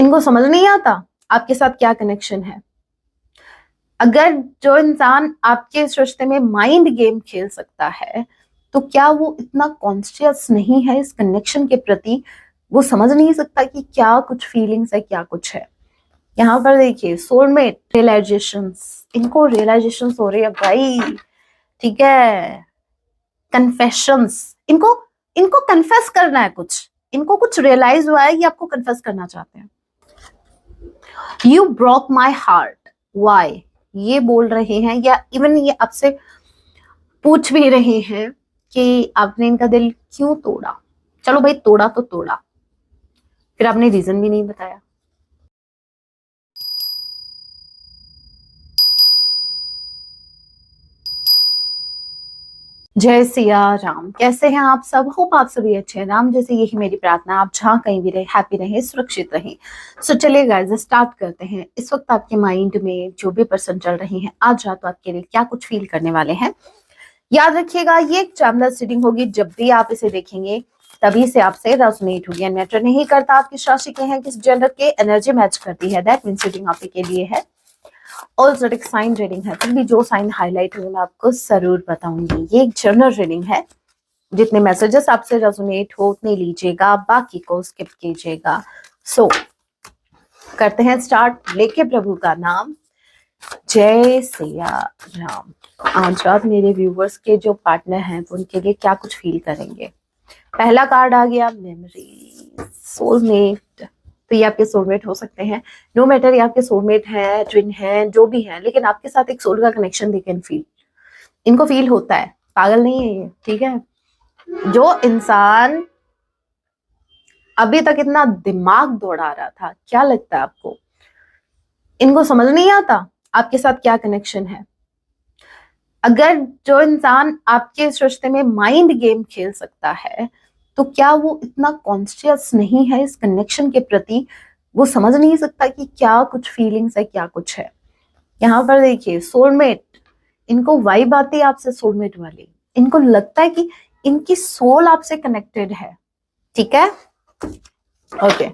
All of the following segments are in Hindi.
इनको समझ नहीं आता आपके साथ क्या कनेक्शन है। अगर जो इंसान आपके इस रिश्ते में माइंड गेम खेल सकता है तो क्या वो इतना कॉन्शियस नहीं है इस कनेक्शन के प्रति? वो समझ नहीं सकता कि क्या कुछ फीलिंग्स है, क्या कुछ है। यहाँ पर देखिए सोलमेट रियलाइजेशंस, इनको रियलाइजेशंस हो रही है भाई, ठीक है। कन्फेशंस, इनको इनको कन्फेस करना है, इनको कुछ रियलाइज हुआ है, ये आपको कन्फेस करना चाहते हैं। You broke my heart, why, ये बोल रहे हैं, या इवन ये आपसे पूछ भी रहे हैं कि आपने इनका दिल क्यों तोड़ा। चलो भाई, तोड़ा तो तोड़ा, फिर आपने रीजन भी नहीं बताया। जय सिया राम। कैसे हैं आप सब? होप आप सभी अच्छे हैं। राम जैसे यही मेरी प्रार्थना, आप जहाँ कहीं भी रहे हैप्पी रहें, सुरक्षित रहें। सो चलिए गाइस स्टार्ट करते हैं। इस वक्त आपके माइंड में जो भी पर्सन चल रहे हैं, आज रात आपके लिए क्या कुछ फील करने वाले हैं, याद रखिएगा ये एक टाइमलेस रीडिंग होगी। जब भी आप इसे देखेंगे तभी से आपसे रेजोनेट होगी। मैटर नहीं करता आप किस राशि के हैं, किस जेंडर के, एनर्जी मैच करती है, दैट मींस रीडिंग आप के लिए है। ऑल ज़ोडिक साइन रीडिंग है, फिर भी जो साइन हाईलाइट हुए मैं आपको जरूर बताऊंगी। ये एक जनरल रीडिंग है, जितने मैसेजेस आपसे रेजोनेट हो उतने लीजिएगा, बाकी को स्किप कीजिएगा। सो करते हैं स्टार्ट, लेके प्रभु का नाम। जय सिया राम। आज रात मेरे व्यूवर्स के जो पार्टनर हैं उनके लिए क्या कुछ फील करेंगे। पहला कार्ड आ गया मेमोरी, सोलमेट। तो ये आपके सोलमेट हो सकते हैं, नो मैटर ये आपके सोलमेट है, ट्विन है, जो भी है, लेकिन आपके साथ एक सोल का कनेक्शन दे कैन फील। इनको फील होता है, पागल नहीं है ये, ठीक है। जो इंसान अभी तक इतना दिमाग दौड़ा रहा था, क्या लगता है आपको इनको समझ नहीं आता आपके साथ क्या कनेक्शन है? अगर जो इंसान आपके इस रिश्ते में माइंड गेम खेल सकता है तो क्या वो इतना कॉन्शियस नहीं है इस कनेक्शन के प्रति? वो समझ नहीं सकता कि क्या कुछ फीलिंग्स है, क्या कुछ है। यहाँ पर देखिए सोलमेट, इनको वाइब आती है आपसे सोलमेट वाली। इनको लगता है कि इनकी सोल आपसे कनेक्टेड है, ठीक है। ओके,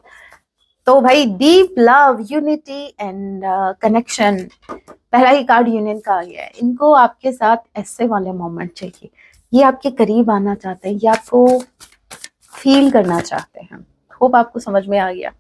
तो भाई deep love, unity and connection, पहला ही कार्ड यूनियन का आ गया है। इनको आपके साथ ऐसे वाले मोमेंट चाहिए, ये आपके करीब आना चाहते हैं, ये आपको फील करना चाहते हैं। होप आपको समझ में आ गया।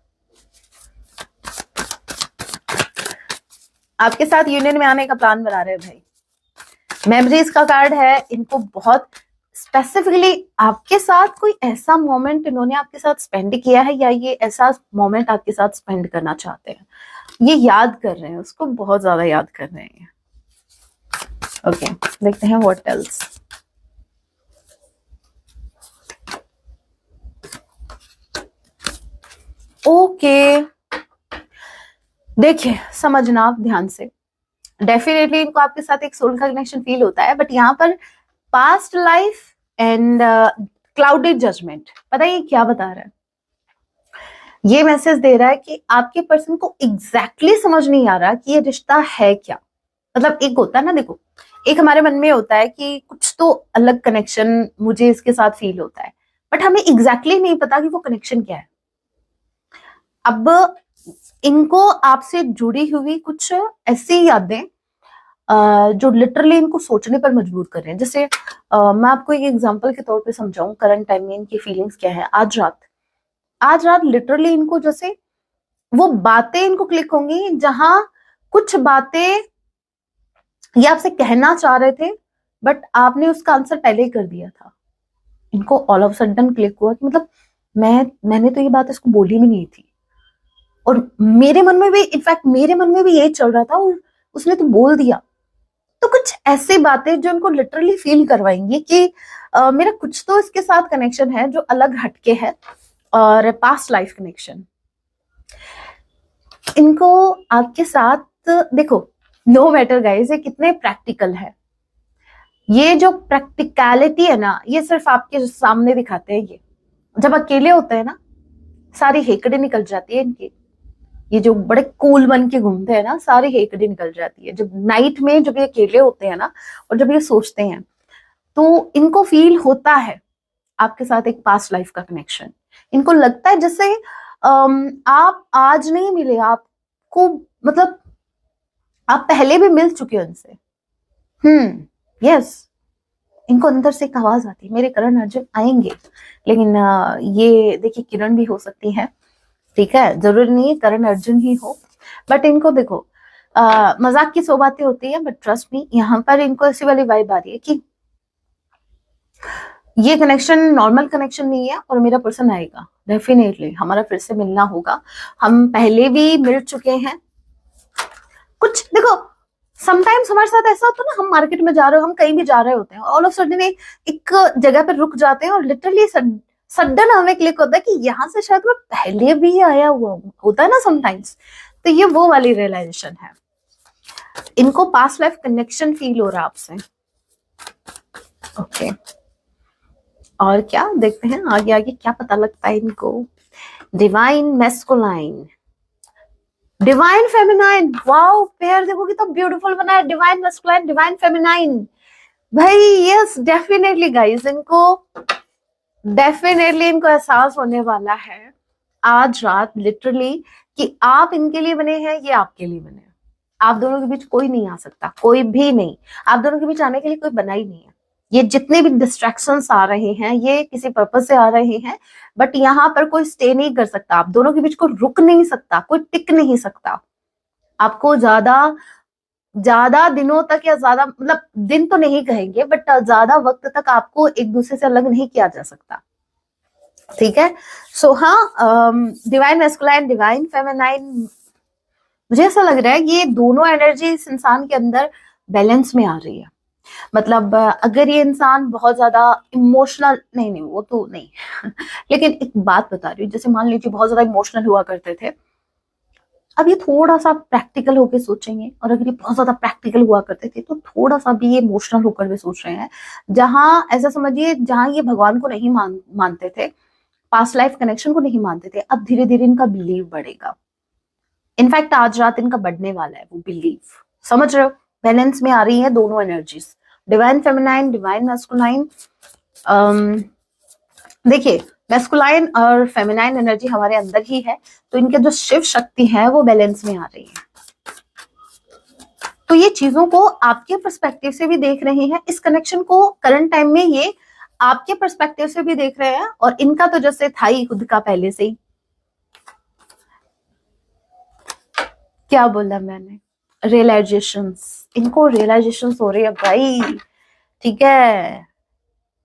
आपके साथ यूनियन में आने का प्लान बना रहे हैं भाई। मेमोरीज का कार्ड है, इनको बहुत स्पेसिफिकली आपके साथ कोई ऐसा मोमेंट इन्होंने आपके साथ स्पेंड किया है, या ये ऐसा मोमेंट आपके साथ स्पेंड करना चाहते हैं, ये याद कर रहे हैं, उसको बहुत ज्यादा याद कर रहे हैं। ओके, देखते हैं व्हाट एल्स। ओके, देखिए समझना आप ध्यान से। डेफिनेटली इनको आपके साथ एक सोल का कनेक्शन फील होता है, बट यहाँ पर past life and clouded judgement, पता है ये क्या बता रहा है? ये मैसेज दे रहा है कि आपके पर्सन को एग्जैक्टली समझ नहीं आ रहा कि ये रिश्ता है क्या। मतलब एक होता है ना, देखो एक हमारे मन में होता है कि कुछ तो अलग कनेक्शन मुझे इसके साथ फील होता है, बट हमें एग्जैक्टली नहीं पता कि वो कनेक्शन क्या है। अब इनको आपसे जुड़ी हुई कुछ ऐसी यादें जो लिटरली इनको सोचने पर मजबूर कर रहे हैं। जैसे मैं आपको एक एग्जांपल के तौर पे समझाऊं, करंट टाइम में इनकी फीलिंग्स क्या है। आज रात लिटरली इनको जैसे वो बातें इनको क्लिक होंगी, जहां कुछ बातें ये आपसे कहना चाह रहे थे बट आपने उसका आंसर पहले ही कर दिया था। इनको ऑल ऑफ सडन क्लिक हुआ कि मतलब मैंने तो ये बात इसको बोली भी नहीं थी, और मेरे मन में भी, इनफैक्ट मेरे मन में भी यही चल रहा था और उसने तो बोल दिया। तो कुछ ऐसी बातें जो इनको लिटरली फील करवाएंगी कि मेरा कुछ तो इसके साथ कनेक्शन है जो अलग हटके है, और पास्ट लाइफ कनेक्शन। इनको आपके साथ, देखो नो मैटर गाइस ये कितने प्रैक्टिकल है, ये जो प्रैक्टिकलिटी है ना, ये सिर्फ आपके सामने दिखाते हैं। ये जब अकेले होते हैं ना, सारी हेकड़े निकल जाती है इनकी। ये जो बड़े कूल बन के घूमते हैं ना, सारी हेकड़ी निकल जाती है जब नाइट में, जब ये अकेले होते हैं ना, और जब ये सोचते हैं तो इनको फील होता है आपके साथ एक पास्ट लाइफ का कनेक्शन। इनको लगता है जैसे आप आज नहीं मिले, आपको मतलब आप पहले भी मिल चुके हो उनसे। यस, इनको अंदर से एक आवाज आती है मेरे करण अर्जुन आएंगे, लेकिन ये देखिए किरण भी हो सकती है, ठीक है, जरूरी नहीं है करण अर्जुन ही हो। बट इनको देखो मजाक की सौ बातें होती है, बट ट्रस्ट मी यहाँ पर इनको ऐसी वाली वाइब आ रही है कि ये कनेक्शन नॉर्मल कनेक्शन नहीं है और मेरा पर्सन आएगा डेफिनेटली, हमारा फिर से मिलना होगा। हम पहले भी मिल चुके हैं। कुछ देखो समटाइम्स हमारे साथ ऐसा होता है ना, हम मार्केट में जा रहे हो, हम कहीं भी जा रहे होते हैं, ऑल ऑफ सडन एक जगह पर रुक जाते हैं और लिटरली सडन हमें क्लिक होता है कि यहाँ से शायद मैं पहले भी आया हुआ हूँ, होता है ना समटाइम्स। तो ये वो वाली रियलाइजेशन है, इनको पास्ट लाइफ कनेक्शन फील हो रहा है आपसे। ओके और क्या देखते हैं आगे आगे क्या पता लगता है इनको। Divine masculine, divine feminine, wow pair देखो कितना ब्यूटीफुल बना है, डिवाइन मैस्कुलाइन डिवाइन फेमिनाइन। भाई यस डेफिनेटली गाइस, इनको डेफिनेटली इनको एहसास होने वाला है आज रात लिटरली कि आप इनके लिए बने हैं, ये आपके लिए बने हैं। आप दोनों के बीच कोई नहीं आ सकता, कोई भी नहीं, आप दोनों के बीच आने के लिए कोई बना ही नहीं है। ये जितने भी डिस्ट्रैक्शंस आ रहे हैं ये किसी पर्पस से आ रहे हैं, बट यहाँ पर कोई स्टे नहीं कर सकता, आप दोनों के बीच कोई रुक नहीं सकता, कोई टिक नहीं सकता। आपको ज्यादा ज्यादा दिनों तक या ज्यादा मतलब दिन तो नहीं कहेंगे, बट ज्यादा वक्त तक आपको एक दूसरे से अलग नहीं किया जा सकता, ठीक है। सो हाँ, डिवाइन मैस्कुलाइन डिवाइन फेमिनाइन, मुझे ऐसा लग रहा है ये दोनों एनर्जी इस इंसान के अंदर बैलेंस में आ रही है। मतलब अगर ये इंसान बहुत ज्यादा इमोशनल, नहीं वो तो नहीं लेकिन एक बात बता रही हूँ, जैसे मान लीजिए बहुत ज्यादा इमोशनल हुआ करते थे, अब ये थोड़ा सा प्रैक्टिकल होकर सोचेंगे, और अगर ये बहुत ज्यादा प्रैक्टिकल हुआ करते थे तो थोड़ा सा भी ये इमोशनल होकर भी सोच रहे हैं। जहां ऐसा समझिए जहां ये भगवान को नहीं मानते थे, पास्ट लाइफ कनेक्शन को नहीं मानते थे, अब धीरे धीरे इनका बिलीव बढ़ेगा। इनफैक्ट आज रात इनका बढ़ने वाला है वो बिलीव, समझ रहे हो, बैलेंस में आ रही है दोनों energies, divine feminine divine masculine. देखिए मैस्कुलाइन और फेमिनाइन एनर्जी हमारे अंदर ही है, तो इनके जो शिव शक्ति है वो बैलेंस में आ रही है। तो ये चीजों को आपके पर्सपेक्टिव से भी देख रहे हैं, इस कनेक्शन को करंट टाइम में ये आपके पर्सपेक्टिव से भी देख रहे हैं, और इनका तो जैसे था ही खुद का पहले से ही। क्या बोला मैंने, रियलाइजेशंस, इनको रियलाइजेशंस हो रही है भाई, ठीक है।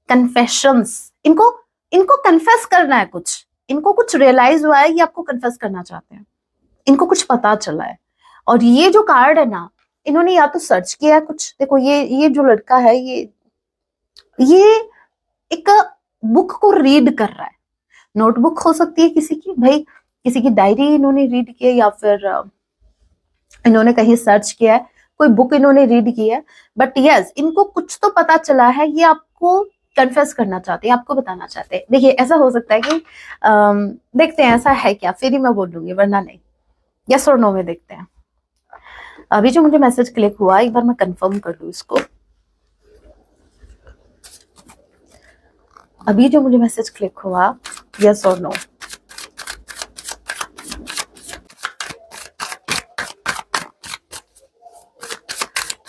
कन्फेशंस, इनको इनको कन्फेस करना है, कुछ इनको कुछ रियलाइज हुआ है, ये आपको कन्फेस करना चाहते हैं, इनको कुछ पता चला है। और ये जो कार्ड है ना, इन्होंने या तो सर्च किया है कुछ, देखो ये जो लड़का है ये एक बुक को रीड कर रहा है, नोटबुक हो सकती है किसी की, भाई किसी की डायरी इन्होंने रीड की है, या फिर इन्होंने कहीं सर्च किया है, कोई बुक इन्होंने रीड की है। बट यस इनको कुछ तो पता चला है, ये आपको कन्फेस करना चाहते हैं, आपको बताना चाहते हैं। देखिए ऐसा हो सकता है कि देखते हैं ऐसा है क्या, फिर ही मैं बोल दूंगी वरना नहीं, यस और नो में देखते हैं। अभी जो मुझे मैसेज क्लिक हुआ एक बार मैं कंफर्म कर लूं इसको, अभी जो मुझे मैसेज क्लिक हुआ यस और नो,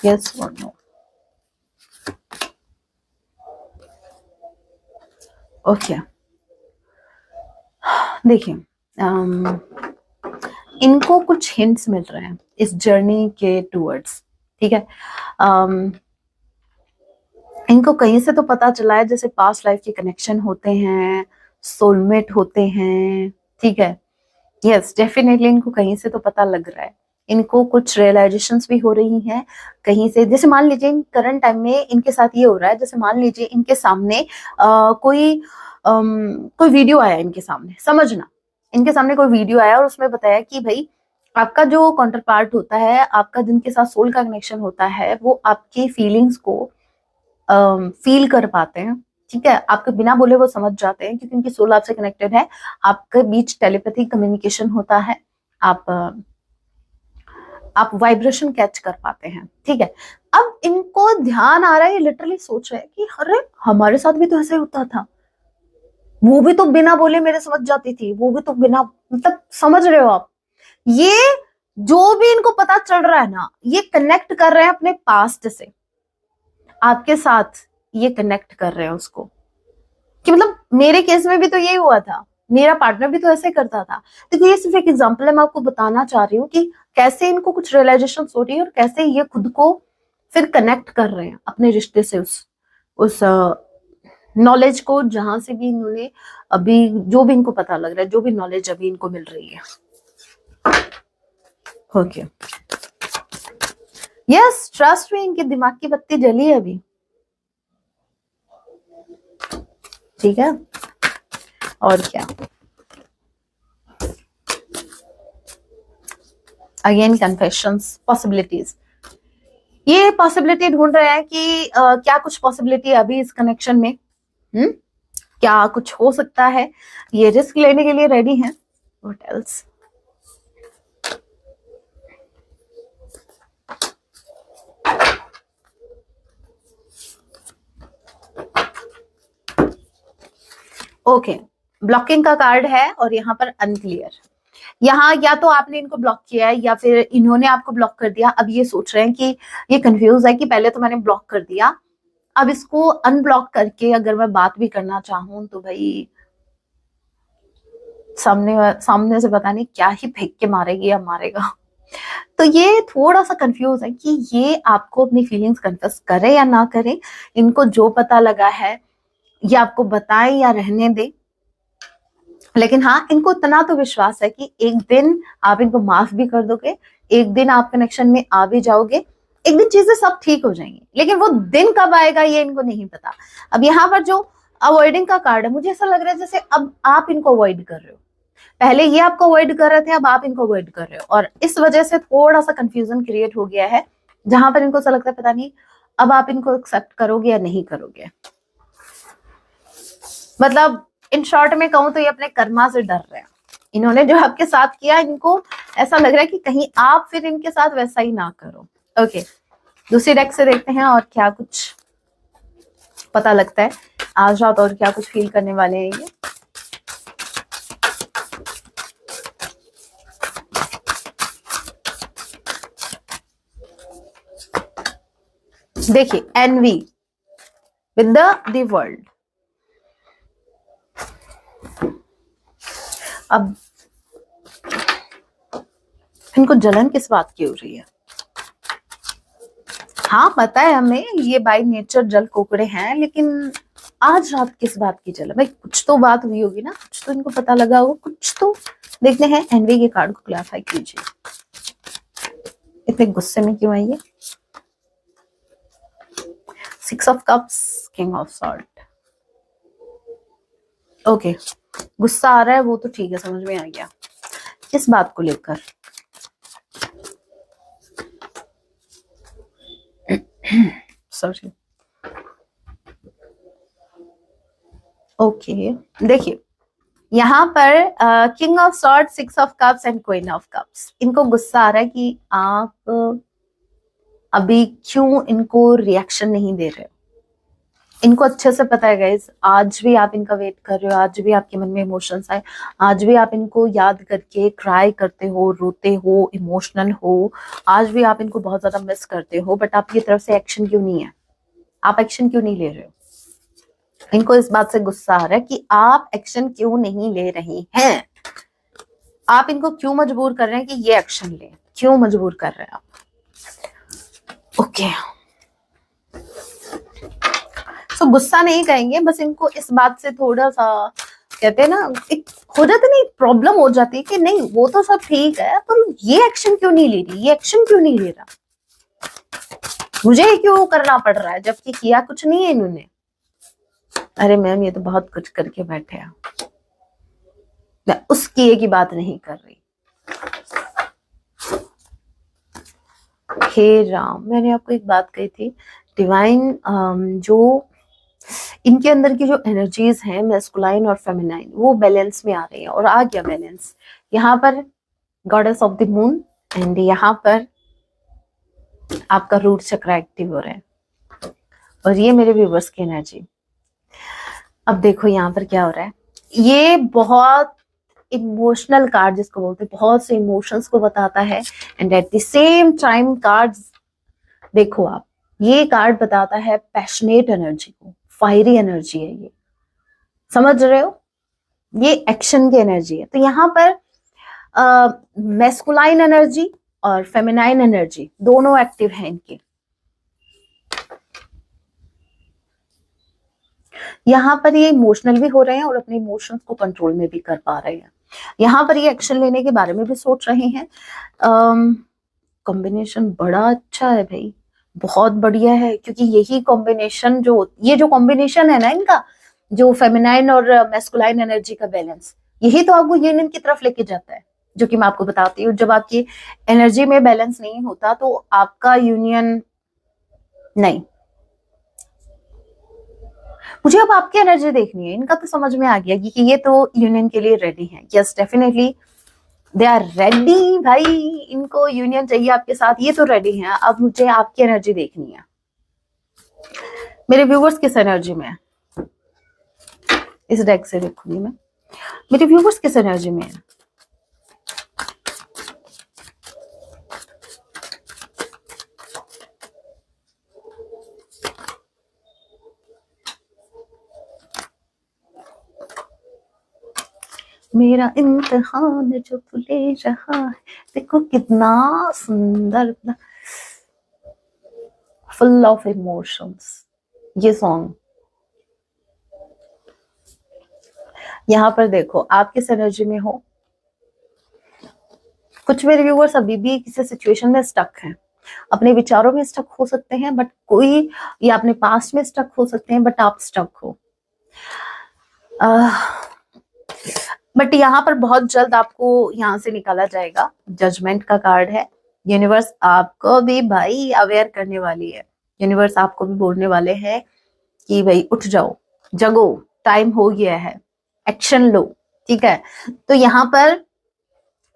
यस और नो, ओके। देखिए इनको कुछ हिंट्स मिल रहे हैं इस जर्नी के टूवर्ड्स, ठीक है। इनको कहीं से तो पता चला है, जैसे पास्ट लाइफ के कनेक्शन होते हैं, सोलमेट होते हैं, ठीक है। यस डेफिनेटली इनको कहीं से तो पता लग रहा है, इनको कुछ रियलाइजेशंस भी हो रही हैं कहीं से। जैसे मान लीजिए करंट टाइम में इनके साथ ये हो रहा है, जैसे मान लीजिए इनके सामने कोई वीडियो आया इनके सामने, समझना इनके सामने कोई वीडियो आया और उसमें बताया कि भाई आपका जो काउंटर पार्ट होता है, आपका जिनके साथ सोल का कनेक्शन होता है, वो आपकी फीलिंग्स को फील कर पाते हैं, ठीक है, आपके बिना बोले वो समझ जाते हैं, क्योंकि उनकी सोल आपसे कनेक्टेड है, आपके बीच टेलीपैथिक कम्युनिकेशन होता है, आप वाइब्रेशन कैच कर पाते हैं, ठीक है। अब इनको ध्यान आ रहा है, ये लिटरली सोच रहे हैं कि अरे हमारे साथ भी तो ऐसे होता था, वो भी तो बिना बोले मेरे समझ जाती थी, वो भी तो बिना, मतलब समझ रहे हो आप? ये जो भी इनको पता चल रहा है ना, ये कनेक्ट कर रहे हैं अपने पास्ट से आपके साथ, ये कनेक्ट कर रहे हैं उसको, कि मतलब मेरे केस में भी तो यही हुआ था, मेरा पार्टनर भी तो ऐसे करता था। देखो ये सिर्फ एक एग्जांपल है, मैं आपको बताना चाह रही हूँ कि कैसे इनको कुछ रियलाइजेशन हो रही है और कैसे ये खुद को फिर कनेक्ट कर रहे हैं अपने रिश्ते से, उस नॉलेज को, जहां से भी इन्होंने अभी, जो भी इनको पता लग रहा है, जो भी नॉलेज अभी इनको मिल रही है। ओके, यस, ट्रस्ट में इनके दिमाग की बत्ती जली है अभी, ठीक है। और क्या, अगेन कन्फेशंस, पॉसिबिलिटीज, ये पॉसिबिलिटी ढूंढ रहे हैं कि क्या कुछ पॉसिबिलिटी अभी इस कनेक्शन में, क्या कुछ हो सकता है, ये रिस्क लेने के लिए रेडी हैं। व्हाट एल्स, ओके, ब्लॉकिंग का कार्ड है और यहाँ पर अनक्लियर। यहाँ या तो आपने इनको ब्लॉक किया है या फिर इन्होंने आपको ब्लॉक कर दिया। अब ये सोच रहे हैं कि ये कंफ्यूज है कि पहले तो मैंने ब्लॉक कर दिया, अब इसको अनब्लॉक करके अगर मैं बात भी करना चाहूं तो भाई सामने से पता नहीं क्या ही फेंक के मारेगी या मारेगा। तो ये थोड़ा सा कंफ्यूज है कि ये आपको अपनी फीलिंग्स कन्फेस करे या ना करे, इनको जो पता लगा है ये आपको बताए या रहने दे। लेकिन हाँ, इनको इतना तो विश्वास है कि एक दिन आप इनको माफ भी कर दोगे, एक दिन आप कनेक्शन में आ भी जाओगे, एक दिन चीजें सब ठीक हो जाएंगी। लेकिन वो दिन कब आएगा ये इनको नहीं पता। अब यहाँ पर जो अवॉइडिंग का कार्ड है, मुझे ऐसा लग रहा है जैसे अब आप इनको अवॉइड कर रहे हो, पहले ये आपको अवॉइड कर रहे थे, अब आप इनको अवॉइड कर रहे हो, और इस वजह से थोड़ा सा कंफ्यूजन क्रिएट हो गया है, जहां पर इनको ऐसा लगता है पता नहीं अब आप इनको एक्सेप्ट करोगे या नहीं करोगे। मतलब इन शॉर्ट में कहूं तो ये अपने कर्मा से डर रहे हैं। इन्होंने जो आपके साथ किया, इनको ऐसा लग रहा है कि कहीं आप फिर इनके साथ वैसा ही ना करो। ओके, दूसरी डेक से देखते हैं और क्या कुछ पता लगता है आज रात, और क्या कुछ फील करने वाले हैं ये। देखिए, एनवी विद द वर्ल्ड। अब इनको जलन किस बात की हो रही है? हाँ, पता है हमें ये बाय नेचर जल कोकड़े हैं, लेकिन आज रात किस बात की जलन? भाई कुछ तो बात हुई होगी ना, कुछ तो इनको पता लगा होगा, कुछ तो। देखते हैं एनवी के कार्ड को क्लैरिफाई कीजिए, इतने गुस्से में क्यों आई है? 6 of cups, king of sword. Okay, गुस्सा आ रहा है, वो तो ठीक है, समझ में आ गया। किस बात को लेकर? सॉरी। ओके, देखिए यहाँ पर king of sword, 6 of cups and queen of cups. इनको गुस्सा आ रहा है कि आप अभी क्यों इनको रिएक्शन नहीं दे रहे हो। इनको अच्छे से पता है गाइस, आज भी आप इनका वेट कर रहे हो, आज भी आपके मन में इमोशंस आए, आज भी आप इनको याद करके क्राई करते हो, रोते हो, इमोशनल हो, आज भी आप इनको बहुत ज्यादा मिस करते हो, बट आपकी तरफ से एक्शन क्यों नहीं है? आप एक्शन क्यों नहीं ले रहे हो? इनको इस बात से गुस्सा आ रहा है कि आप एक्शन क्यों नहीं ले रही हैं। आप इनको क्यों मजबूर कर रहे हैं कि ये एक्शन ले, क्यों मजबूर कर रहे हैं आप? ओके, तो गुस्सा नहीं कहेंगे, बस इनको इस बात से थोड़ा सा, कहते हैं ना, एक हो जाता नहीं, प्रॉब्लम हो जाती है कि नहीं वो तो सब ठीक है, पर ये एक्शन क्यों नहीं ले रही, ये एक्शन क्यों नहीं ले रहा, मुझे क्यों करना पड़ रहा है, जबकि किया कुछ नहीं है इन्होंने। अरे मैम, ये तो बहुत कुछ करके बैठे हैं, मैं उस किए की बात नहीं कर रही। हे राम, मैंने आपको एक बात कही थी, डिवाइन जो इनके अंदर की जो एनर्जीज हैं, मैस्कुलाइन और फेमिनाइन, वो बैलेंस में आ रही है, और आ गया बैलेंस। यहाँ पर goddess of the moon, and यहाँ पर आपका रूट चक्र एक्टिव हो रहा है, और ये मेरे व्यूवर्स की एनर्जी। अब देखो यहाँ पर क्या हो रहा है, ये बहुत इमोशनल कार्ड जिसको बोलते हैं, बहुत से इमोशंस को बताता है। And at the same time cards देखो आप, ये कार्ड बताता है पैशनेट एनर्जी को, फायरी एनर्जी है ये, समझ रहे हो, ये एक्शन की एनर्जी है। तो यहाँ पर मैस्कुलाइन एनर्जी और फेमिनाइन एनर्जी दोनों एक्टिव है इनके। यहाँ पर ये इमोशनल भी हो रहे हैं और अपने इमोशंस को कंट्रोल में भी कर पा रहे हैं। यहाँ पर ये एक्शन लेने के बारे में भी सोच रहे हैं। कॉम्बिनेशन बड़ा अच्छा है भाई, बहुत बढ़िया है, क्योंकि यही कॉम्बिनेशन ये जो कॉम्बिनेशन है ना इनका, जो फेमिनाइन और मैस्कुलाइन एनर्जी का बैलेंस, यही तो आपको यूनियन की तरफ लेके जाता है, जो कि मैं आपको बताती हूँ। जब आपकी एनर्जी में बैलेंस नहीं होता तो आपका यूनियन नहीं। मुझे अब आपकी एनर्जी देखनी है, इनका तो समझ में आ गया कि ये तो यूनियन के लिए रेडी है। Yes definitely they are ready भाई, इनको यूनियन चाहिए आपके साथ, ये तो रेडी हैं। अब मुझे आपकी एनर्जी देखनी है, मेरे व्यूवर्स किस एनर्जी में है, इस डेक से देखूंगी मैं, मेरे व्यूवर्स किस एनर्जी में है। मेरा इम्तिहान जो तू ले रहा है, देखो कितना सुंदर, फुल ऑफ इमोशंस ये सॉन्ग। यहाँ पर देखो आप किस एनर्जी में हो। कुछ मेरे व्यूअर्स अभी भी किसी सिचुएशन में स्टक हैं, अपने विचारों में स्टक हो सकते हैं, बट कोई, या अपने पास्ट में स्टक हो सकते हैं, बट आप स्टक हो। बट यहाँ पर बहुत जल्द आपको यहाँ से निकाला जाएगा। जजमेंट का कार्ड है, यूनिवर्स आपको भी भाई अवेयर करने वाली है। यूनिवर्स आपको भी बोलने वाले हैं कि भाई उठ जाओ, जगो, टाइम हो गया है, एक्शन लो। ठीक है, तो यहाँ पर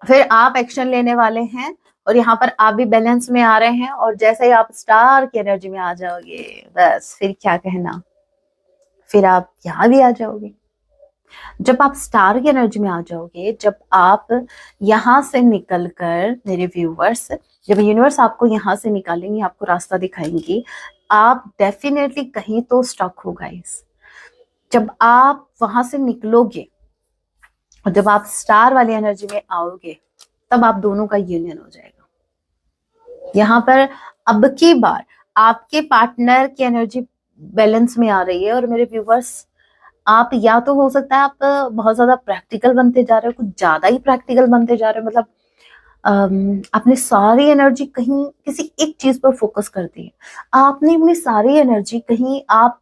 फिर आप एक्शन लेने वाले हैं, और यहाँ पर आप भी बैलेंस में आ रहे हैं। और जैसे ही आप स्टार की एनर्जी में आ जाओगे, बस फिर क्या कहना, फिर आप यहाँ भी आ जाओगे। जब आप स्टार की एनर्जी में आ जाओगे, जब आप यहाँ से निकलकर, मेरे व्यूवर्स, जब यूनिवर्स आपको यहाँ से निकालेंगे, आपको रास्ता दिखाएंगी, आप डेफिनेटली कहीं तो स्टक हो गाइस। जब आप वहां से निकलोगे और जब आप स्टार वाली एनर्जी में आओगे, तब आप दोनों का यूनियन हो जाएगा। यहाँ पर अब की बार आपके पार्टनर की एनर्जी बैलेंस में आ रही है। और मेरे व्यूवर्स, आप या तो हो सकता है आप बहुत ज्यादा प्रैक्टिकल बनते जा रहे हो, कुछ ज्यादा ही प्रैक्टिकल बनते जा रहे हो, मतलब आपने सारी एनर्जी कहीं किसी एक चीज पर फोकस कर दी है। आपने अपनी सारी एनर्जी कहीं, आप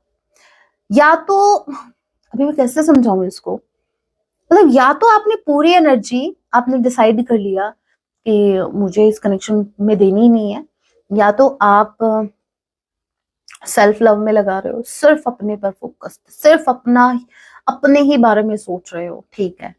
या तो, अभी मैं कैसे समझाऊं इसको, मतलब या तो आपने पूरी एनर्जी आपने डिसाइड कर लिया कि मुझे इस कनेक्शन में देनी ही नहीं है, या तो आप सेल्फ लव में लगा रहे हो, सिर्फ अपने पर फोकस, सिर्फ अपने ही बारे में सोच रहे हो। ठीक है,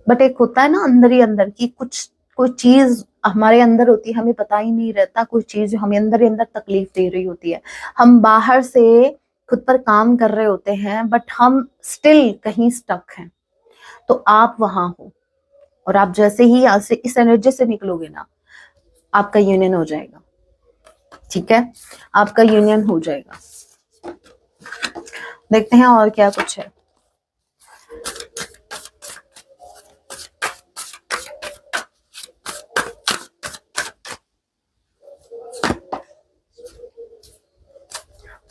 बट एक होता है ना अंदर ही अंदर की कुछ, कोई चीज हमारे अंदर होती है, हमें पता ही नहीं रहता, कोई चीज हमें अंदर ही अंदर तकलीफ दे रही होती है। हम बाहर से खुद पर काम कर रहे होते हैं, बट हम स्टिल कहीं स्टक हैं। तो आप वहां हो, और आप जैसे ही यहाँ से इस एनर्जी से निकलोगे ना, आपका यूनियन हो जाएगा। ठीक है, आपका यूनियन हो जाएगा। देखते हैं और क्या कुछ है।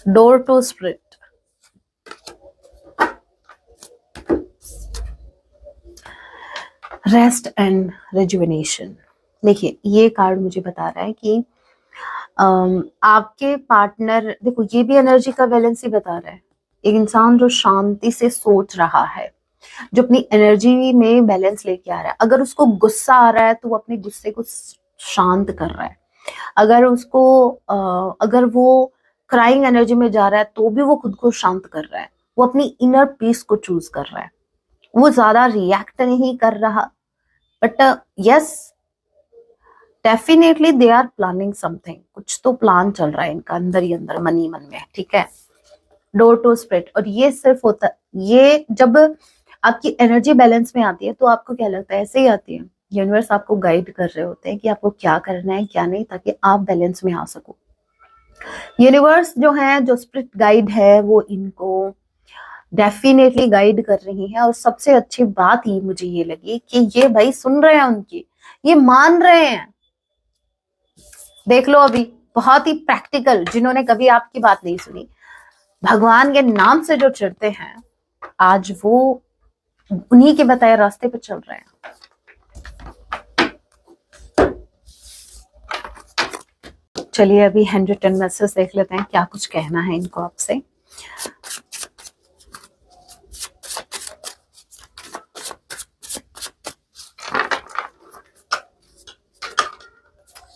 Door to spirit, rest and rejuvenation. देखिए ये कार्ड मुझे बता रहा है कि आपके पार्टनर, देखो ये भी एनर्जी का बैलेंस ही बता रहा है। एक इंसान जो शांति से सोच रहा है, जो अपनी एनर्जी में बैलेंस लेके आ रहा है। अगर उसको गुस्सा आ रहा है तो वो अपने गुस्से को शांत कर रहा है। अगर उसको अगर वो क्राइंग एनर्जी में जा रहा है तो भी वो खुद को शांत कर रहा है। वो अपनी इनर पीस को चूज कर रहा है। वो ज्यादा रिएक्ट नहीं कर रहा, but yes definitely they are planning something. कुछ तो प्लान चल रहा है इनका अंदर ही अंदर, मन ही मन में। ठीक है, डोर टू स्प्रिट, और ये सिर्फ होता, ये जब आपकी एनर्जी बैलेंस में आती है तो आपको क्या लगता है, ऐसे ही आती है। यूनिवर्स आपको गाइड कर रहे होते हैं कि आपको क्या करना है क्या नहीं, ताकि आप बैलेंस में आ सको। यूनिवर्स जो है, जो स्पिरिट गाइड है, वो इनको डेफिनेटली गाइड कर रही है। और सबसे अच्छी बात ये मुझे ये लगी कि ये भाई सुन रहे हैं उनकी, ये मान रहे हैं। देख लो अभी, बहुत ही प्रैक्टिकल, जिन्होंने कभी आपकी बात नहीं सुनी, भगवान के नाम से जो चढ़ते हैं, आज वो उन्हीं के बताए रास्ते पे चल रहे हैं। चलिए अभी 110 मैसेज देख लेते हैं, क्या कुछ कहना है इनको आपसे।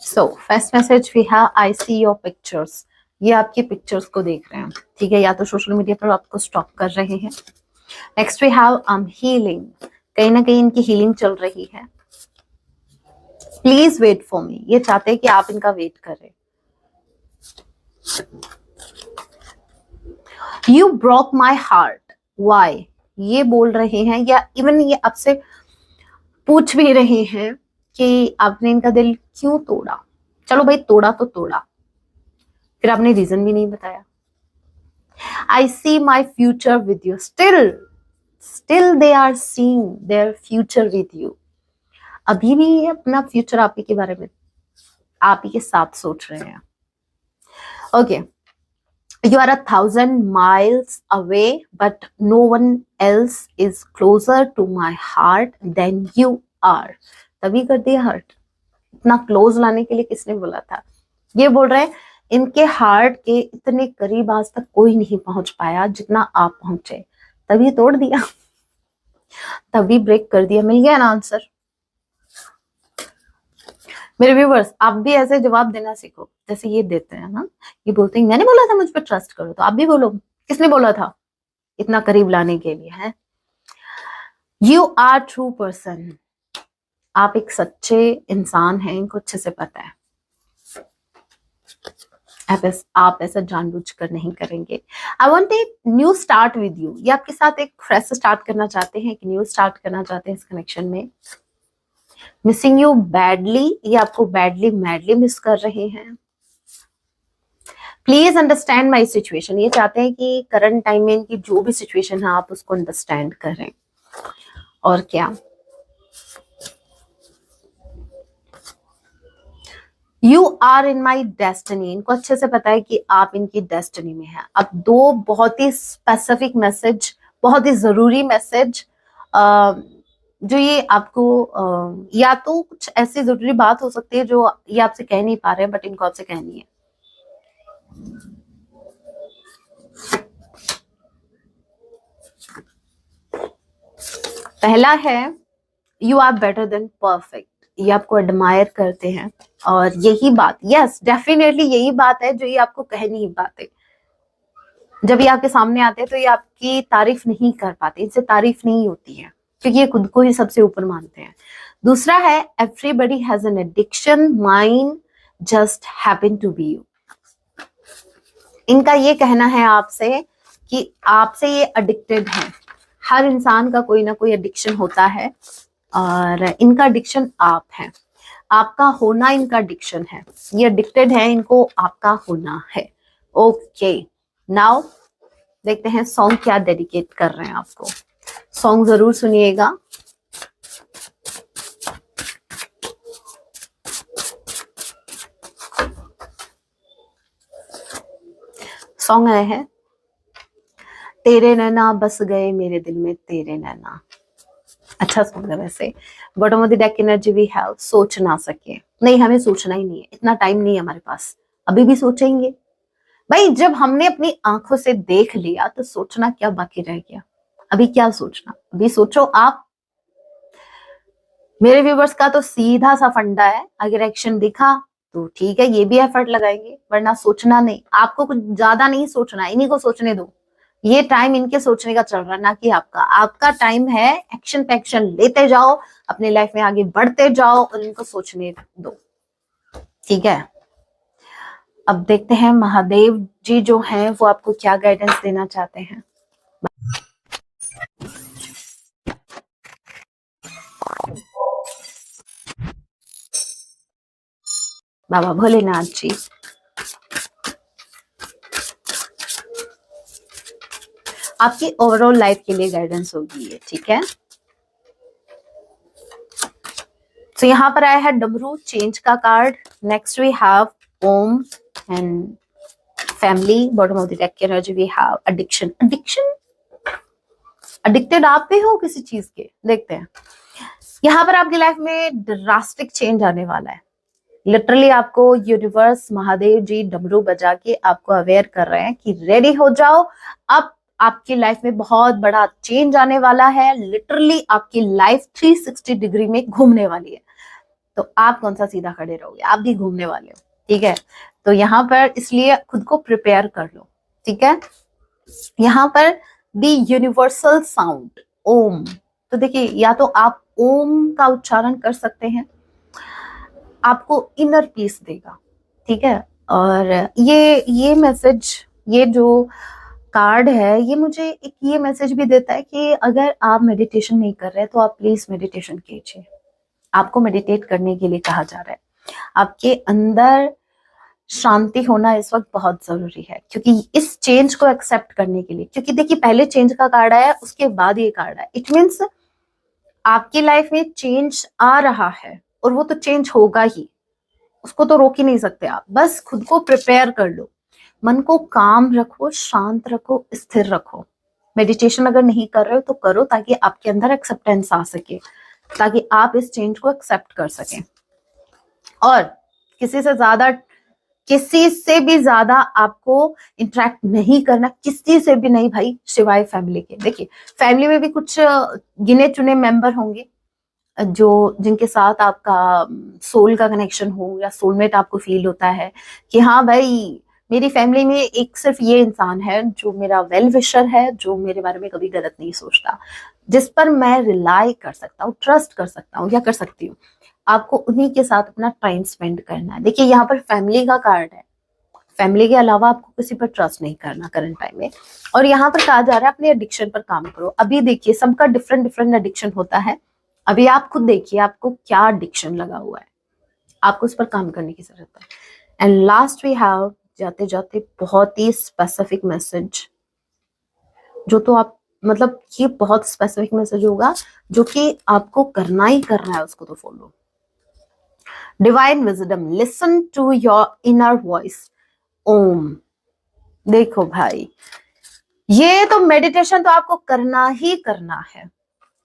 So first message we have, I see your pictures. ये आपकी पिक्चर्स को देख रहे हैं, ठीक है, या तो सोशल मीडिया पर आपको स्टॉक कर रहे हैं। Next we have I am healing, कहीं ना कहीं इनकी हीलिंग चल रही है। प्लीज वेट फॉर मी, ये चाहते हैं कि आप इनका वेट करें। You broke my heart, why, ये बोल रहे हैं, या इवन ये आपसे पूछ भी रहे हैं कि आपने इनका दिल क्यों तोड़ा। चलो भाई, तोड़ा तो तोड़ा, फिर आपने रीजन भी नहीं बताया। I see my future with you, still they are seeing their future with you. अभी भी ये अपना फ्यूचर आप ही के बारे में, आप ही के साथ सोच रहे हैं। Okay, you are 1,000 miles away, but no one else is closer to my heart than you are. तभी कर दिया हर्ट, इतना क्लोज लाने के लिए किसने बोला था। ये बोल रहे हैं इनके हार्ट के इतने करीब आज तक कोई नहीं पहुंच पाया जितना आप पहुंचे, तभी तोड़ दिया, तभी ब्रेक कर दिया। मिल गया ना आंसर। मेरे व्यूवर्स, आप भी ऐसे जवाब देना सीखो जैसे ये देते हैं ना। ये बोलते हैं मैंने बोला था मुझ पर ट्रस्ट करो, तो आप भी बोलो किसने बोला था इतना करीब लाने के लिए है। यू आर ट्रू पर्सन, आप एक सच्चे इंसान हैं, इनको अच्छे से पता है। आप ऐसा जानबूझकर नहीं करेंगे। I want a new start with you, ये आपके साथ एक फ्रेश स्टार्ट करना चाहते हैं, एक न्यू स्टार्ट करना चाहते हैं इस कनेक्शन में। मिसिंग यू बैडली, ये आपको बैडली मैडली मिस कर रहे हैं। प्लीज अंडरस्टैंड माई सिचुएशन, ये चाहते हैं कि करंट टाइम में इनकी जो भी सिचुएशन है आप उसको अंडरस्टैंड करें। और क्या, you are in my destiny, इनको अच्छे से पता है कि आप इनकी डेस्टिनी में हैं। अब दो बहुत ही स्पेसिफिक मैसेज, बहुत ही जरूरी मैसेज, जो ये आपको या तो कुछ ऐसी जरूरी बात हो सकती है जो ये आपसे कह नहीं पा रहे हैं, बट इनको आपसे कहनी है। पहला है you are better than perfect, ये आपको एडमायर करते हैं। और यही बात, यस डेफिनेटली यही बात है जो ये आपको कह नहीं पाते। जब ये आपके सामने आते हैं तो ये आपकी तारीफ नहीं कर पाते, इनसे तारीफ नहीं होती है क्योंकि ये खुद को ही सबसे ऊपर मानते हैं। दूसरा है everybody has an addiction, mine just happen to be you. इनका ये कहना है आपसे कि आपसे ये एडिक्टेड है। हर इंसान का कोई ना कोई एडिक्शन होता है और इनका एडिक्शन आप है, आपका होना इनका एडिक्शन है। ये एडिक्टेड है, इनको आपका होना है। ओके, नाउ देखते हैं सॉन्ग क्या डेडिकेट कर रहे हैं आपको। सॉन्ग जरूर सुनिएगा। सॉन्ग आया है तेरे नैना बस गए मेरे दिल में तेरे नैना। अच्छा सॉन्ग है वैसे। Bottom of the deck energy we have, सोच ना सके, नहीं हमें सोचना ही नहीं है, इतना टाइम नहीं है हमारे पास। अभी भी सोचेंगे भाई, जब हमने अपनी आंखों से देख लिया तो सोचना क्या बाकी रह गया। अभी क्या सोचना, अभी सोचो आप। मेरे व्यूवर्स का तो सीधा सा फंडा है, अगर एक्शन दिखा तो ठीक है, ये भी एफर्ट लगाएंगे, वरना सोचना नहीं। आपको कुछ ज्यादा नहीं सोचना, इन्हीं को सोचने दो। ये टाइम इनके सोचने का चल रहा है, ना कि आपका। आपका टाइम है एक्शन पे एक्शन लेते जाओ, अपने लाइफ में आगे बढ़ते जाओ और इनको सोचने दो, ठीक है। अब देखते हैं महादेव जी जो हैं वो आपको क्या गाइडेंस देना चाहते हैं। बाबा भोलेनाथ जी। आपकी ओवरऑल लाइफ के लिए गाइडेंस होगी ये, ठीक है। तो यहाँ पर आया है डमरू चेंज का card. Next we have home and family. Bottom of the deck की energy we have addiction. Addiction, addicted आप भी हो किसी चीज के। देखते हैं यहाँ पर आपकी लाइफ में ड्रास्टिक चेंज आने वाला है। लिटरली आपको यूनिवर्स महादेव जी डमरू बजा के आपको अवेयर कर रहे हैं कि रेडी हो जाओ, अब आपकी लाइफ में बहुत बड़ा चेंज आने वाला है। लिटरली आपकी लाइफ 360 डिग्री में घूमने वाली है। तो आप कौन सा सीधा खड़े रहोगे, आप भी घूमने वाले हो, ठीक है। तो यहाँ पर इसलिए खुद को प्रिपेयर कर लो, ठीक है। यहाँ पर द यूनिवर्सल साउंड ओम। तो देखिए, या तो आप ओम का उच्चारण कर सकते हैं, आपको इनर पीस देगा, ठीक है। और ये मैसेज, ये जो कार्ड है, ये मुझे एक ये मैसेज भी देता है कि अगर आप मेडिटेशन नहीं कर रहे तो आप प्लीज मेडिटेशन कीजिए। आपको मेडिटेट करने के लिए कहा जा रहा है। आपके अंदर शांति होना इस वक्त बहुत जरूरी है, क्योंकि इस चेंज को एक्सेप्ट करने के लिए, क्योंकि देखिए पहले चेंज का कार्ड आया, उसके बाद ये कार्ड आया। इट मीन्स आपकी लाइफ में चेंज आ रहा है और वो तो चेंज होगा ही, उसको तो रोक ही नहीं सकते आप। बस खुद को प्रिपेयर कर लो, मन को काम रखो, शांत रखो, स्थिर रखो। मेडिटेशन अगर नहीं कर रहे हो तो करो, ताकि आपके अंदर एक्सेप्टेंस आ सके, ताकि आप इस चेंज को एक्सेप्ट कर सकें। और किसी से भी ज्यादा आपको इंटरेक्ट नहीं करना, किसी से भी नहीं भाई, सिवाय फैमिली के। देखिए फैमिली में भी कुछ गिने चुने मेंबर होंगे जो जिनके साथ आपका सोल का कनेक्शन हो, या सोलमेट आपको फील होता है कि हाँ भाई, मेरी फैमिली में एक सिर्फ ये इंसान है जो मेरा वेल विशर है, जो मेरे बारे में कभी गलत नहीं सोचता, जिस पर मैं रिलाई कर सकता हूँ, ट्रस्ट कर सकता हूँ या कर सकती हूँ। आपको उन्हीं के साथ अपना टाइम स्पेंड करना है। देखिए यहाँ पर फैमिली का कार्ड है, फैमिली के अलावा आपको किसी पर ट्रस्ट नहीं करना करंट टाइम में। और यहाँ पर कहा जा रहा है अपने एडिक्शन पर काम करो। अभी देखिए सबका डिफरेंट डिफरेंट एडिक्शन होता है। अभी आप खुद देखिए आपको क्या एडिक्शन लगा हुआ है, आपको उस पर काम करने की जरूरत है। एंड लास्ट वी हैव, जाते जाते बहुत ही स्पेसिफिक मैसेज, जो तो आप मतलब ये बहुत स्पेसिफिक मैसेज होगा जो कि आपको करना ही करना है, उसको तो follow. Divine wisdom, listen to your inner voice Om. देखो भाई, ये तो मेडिटेशन तो आपको करना ही करना है,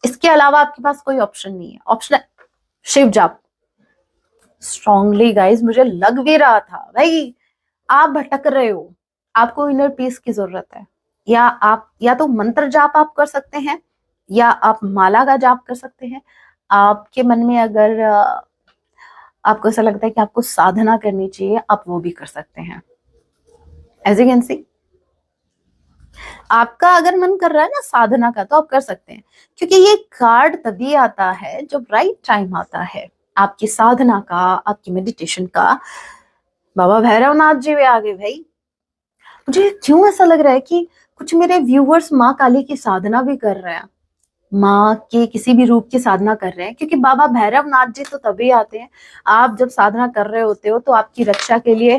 इसके अलावा आपके पास कोई ऑप्शन नहीं है। ऑप्शन है शिव जाप। स्ट्रांगली गाइस, मुझे लग भी रहा था भाई आप भटक रहे हो, आपको इनर पीस की जरूरत है। या आप या तो मंत्र जाप आप कर सकते हैं, या आप माला का जाप कर सकते हैं। आपके मन में अगर आपको ऐसा लगता है कि आपको साधना करनी चाहिए, आप वो भी कर सकते हैं। एज यू कैन सी, आपका अगर मन कर रहा है ना साधना का, तो आप कर सकते हैं, क्योंकि ये कार्ड तभी आता है जब राइट टाइम आता है आपकी साधना का, आपकी मेडिटेशन का। बाबा भैरवनाथ जी भी आ गए भाई। मुझे क्यों ऐसा लग रहा है कि कुछ मेरे व्यूअर्स माँ काली की साधना भी कर रहे हैं, माँ के किसी भी रूप की साधना कर रहे हैं, क्योंकि बाबा भैरवनाथ जी तो तभी आते हैं आप जब साधना कर रहे होते हो। तो आपकी रक्षा के लिए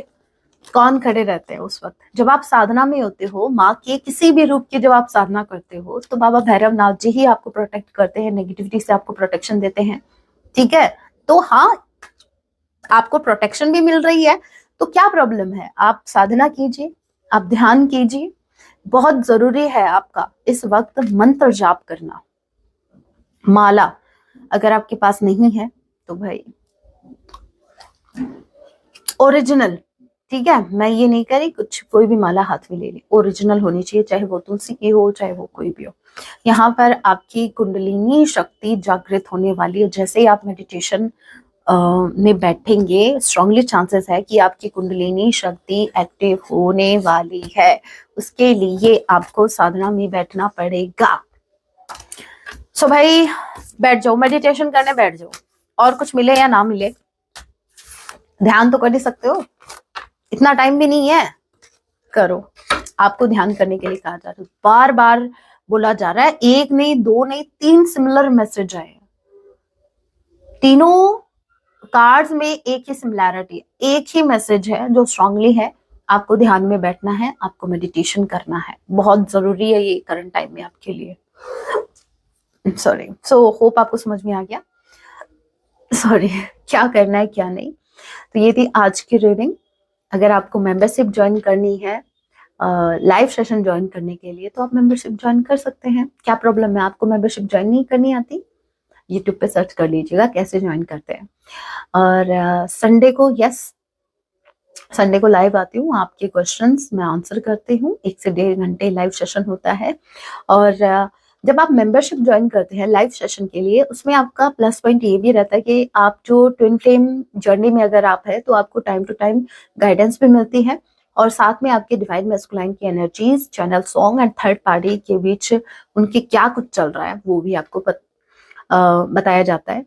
कौन खड़े रहते हैं उस वक्त, जब आप साधना में होते हो, माँ के किसी भी रूप की जब आप साधना करते हो, तो बाबा भैरवनाथ जी ही आपको प्रोटेक्ट करते हैं, नेगेटिविटी से आपको प्रोटेक्शन देते हैं, ठीक है। तो हाँ, आपको प्रोटेक्शन भी मिल रही है, तो क्या प्रॉब्लम है, आप साधना कीजिए, आप ध्यान कीजिए। बहुत जरूरी है आपका इस वक्त मंत्र जाप करना। माला अगर आपके पास नहीं है तो भाई ओरिजिनल, ठीक है, मैं ये नहीं कह रही कुछ कोई भी माला हाथ में ले ले, ओरिजिनल होनी चाहिए, चाहे वो तुलसी की हो, चाहे वो कोई भी हो। यहाँ पर आपकी कुंडलिनी शक्ति जागृत होने वाली है। जैसे ही आप मेडिटेशन में बैठेंगे, स्ट्रांगली चांसेस है कि आपकी कुंडलिनी शक्ति एक्टिव होने वाली है। उसके लिए आपको साधना में बैठना पड़ेगा। सो भाई बैठ जाओ, मेडिटेशन करने बैठ जाओ, और कुछ मिले या ना मिले, ध्यान तो कर ही सकते हो, इतना टाइम भी नहीं है, करो। आपको ध्यान करने के लिए कहा जा रहा है, बार बार बोला जा रहा है, एक नहीं, दो नहीं, 3 सिमिलर मैसेज आए, तीनों कार्ड्स में एक ही सिमिलैरिटी, एक ही मैसेज है जो स्ट्रांगली है, आपको ध्यान में बैठना है, आपको मेडिटेशन करना है, बहुत जरूरी है ये करंट टाइम में आपके लिए। सॉरी, सो होप आपको समझ में आ गया। सॉरी, क्या करना है क्या नहीं। तो ये थी आज की रीडिंग। अगर आपको मेंबरशिप ज्वाइन करनी है, लाइव सेशन ज्वाइन करने के लिए, तो आप मेंबरशिप ज्वाइन कर सकते हैं। क्या प्रॉब्लम है, आपको मेंबरशिप ज्वाइन नहीं करनी आती, यूट्यूब पे सर्च कर लीजिएगा कैसे ज्वाइन करते हैं। और संडे को, यस, संडे को लाइव आती हूँ, आपके क्वेश्चंस मैं आंसर करती हूँ। 1 से 1.5 घंटे लाइव सेशन होता है। और जब आप मेंबरशिप ज्वाइन करते हैं लाइव सेशन के लिए, उसमें आपका प्लस पॉइंट ये भी रहता है कि आप जो ट्विन फ्लेम जर्नी में अगर आप है, तो आपको टाइम टू टाइम गाइडेंस भी मिलती है, और साथ में आपके डिवाइन मैस्कुलाइन की energies, channel song and third party के बीच उनके क्या कुछ चल रहा है वो भी आपको बताया जाता है।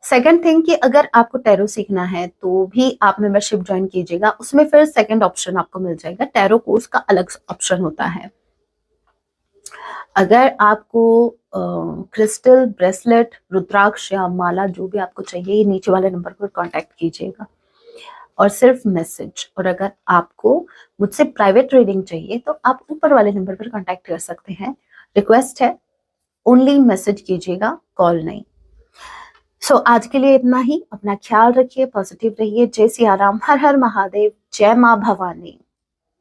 सेकंड थिंग कि अगर आपको टैरो सीखना है तो भी आप मेंबरशिप ज्वाइन कीजिएगा, उसमें फिर सेकंड ऑप्शन आपको मिल जाएगा, टैरो कोर्स का अलग ऑप्शन होता है। अगर आपको क्रिस्टल ब्रेसलेट, रुद्राक्ष या माला जो भी आपको चाहिए, नीचे वाले नंबर पर कांटेक्ट कीजिएगा और सिर्फ मैसेज। और अगर आपको मुझसे प्राइवेट रीडिंग चाहिए तो आप ऊपर वाले नंबर पर कांटेक्ट कर सकते हैं। रिक्वेस्ट है, ओनली मैसेज कीजिएगा, कॉल नहीं। सो आज के लिए इतना ही। अपना ख्याल रखिए, पॉजिटिव रहिए। जय सिया राम, हर हर महादेव, जय माँ भवानी।